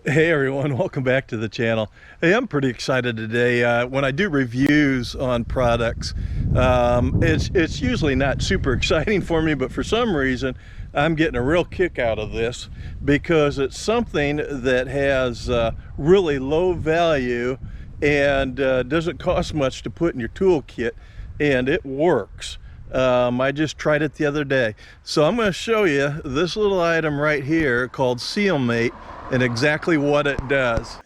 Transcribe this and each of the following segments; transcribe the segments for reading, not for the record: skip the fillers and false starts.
Hey everyone, welcome back to the channel. Hey, I'm pretty excited today. When I do reviews on products, it's usually not super exciting for me, but for some reason I'm getting a real kick out of this because it's something that has really low value and doesn't cost much to put in your toolkit, and it works. I just tried it the other day. So I'm going to show you this little item right here called Seal Mate and exactly what it does.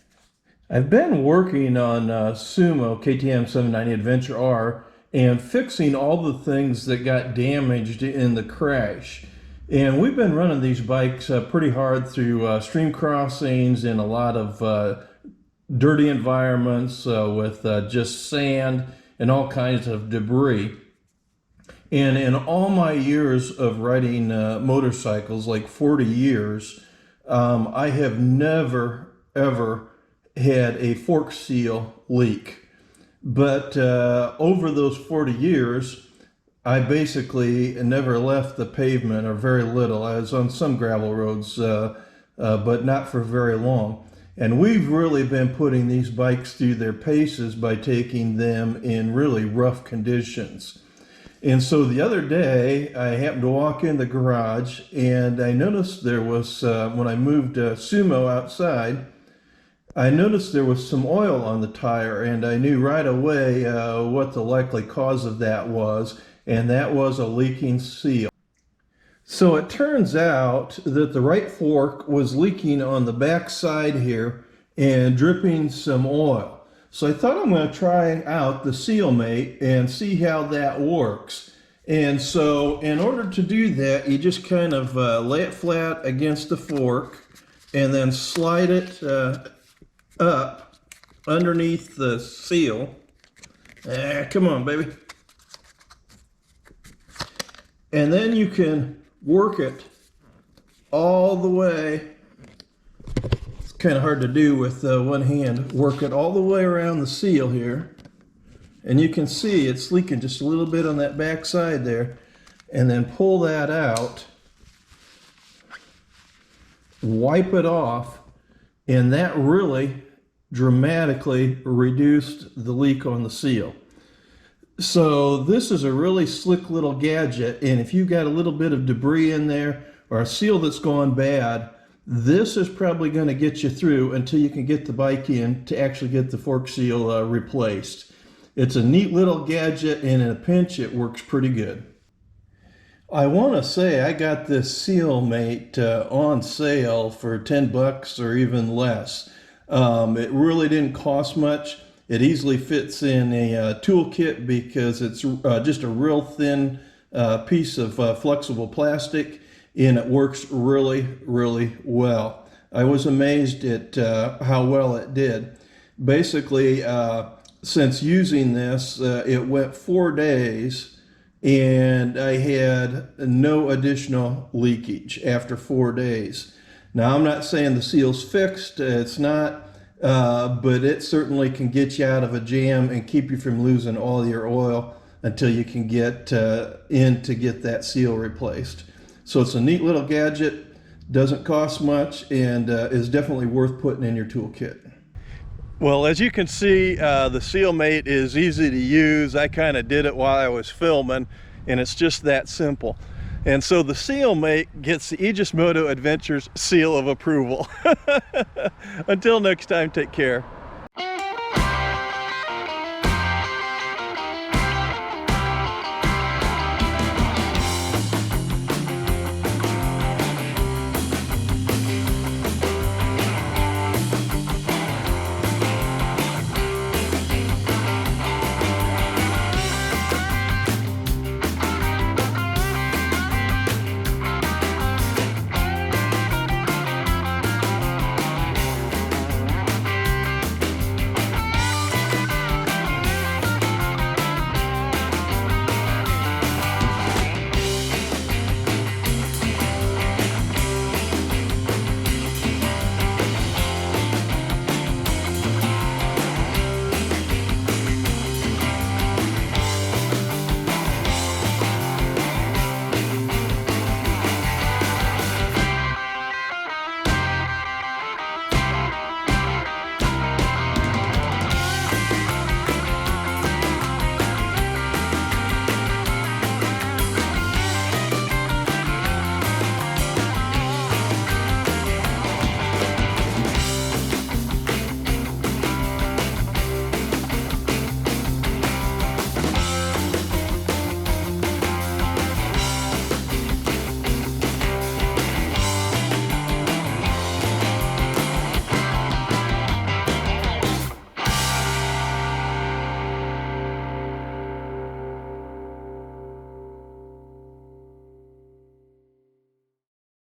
I've been working on Sumo KTM 790 Adventure R and fixing all the things that got damaged in the crash. And we've been running these bikes pretty hard through stream crossings and a lot of dirty environments with just sand and all kinds of debris. And in all my years of riding motorcycles, like 40 years, I have never, ever had a fork seal leak. But over those 40 years, I basically never left the pavement, or very little. I was on some gravel roads, but not for very long. And we've really been putting these bikes through their paces by taking them in really rough conditions. And so the other day, I happened to walk in the garage and I noticed there was, when I moved Sumo outside, I noticed there was some oil on the tire, and I knew right away what the likely cause of that was, and that was a leaking seal. So it turns out that the right fork was leaking on the back side here and dripping some oil. So I thought I'm going to try out the Seal Mate and see how that works. And so in order to do that, you just kind of lay it flat against the fork and then slide it up underneath the seal. Come on, baby. And then you can work it all the way. Kind of hard to do with one hand. Work it all the way around the seal here, and you can see it's leaking just a little bit on that back side there, and then pull that out, wipe it off, and that really dramatically reduced the leak on the seal. So this is a really slick little gadget, and if you've got a little bit of debris in there or a seal that's gone bad, this is probably going to get you through until you can get the bike in to actually get the fork seal replaced. It's a neat little gadget, and in a pinch it works pretty good. I want to say I got this Seal Mate on sale for 10 bucks or even less. It really didn't cost much. It easily fits in a toolkit because it's just a real thin piece of flexible plastic, and it works really, really well. I was amazed at how well it did. Basically, since using this, it went 4 days, and I had no additional leakage after 4 days. Now, I'm not saying the seal's fixed, it's not, but it certainly can get you out of a jam and keep you from losing all your oil until you can get in to get that seal replaced. So it's a neat little gadget, doesn't cost much, and is definitely worth putting in your toolkit. Well, as you can see, the Seal Mate is easy to use. I kind of did it while I was filming, and it's just that simple. And so the Seal Mate gets the Aegis Moto Adventures seal of approval. Until next time, take care.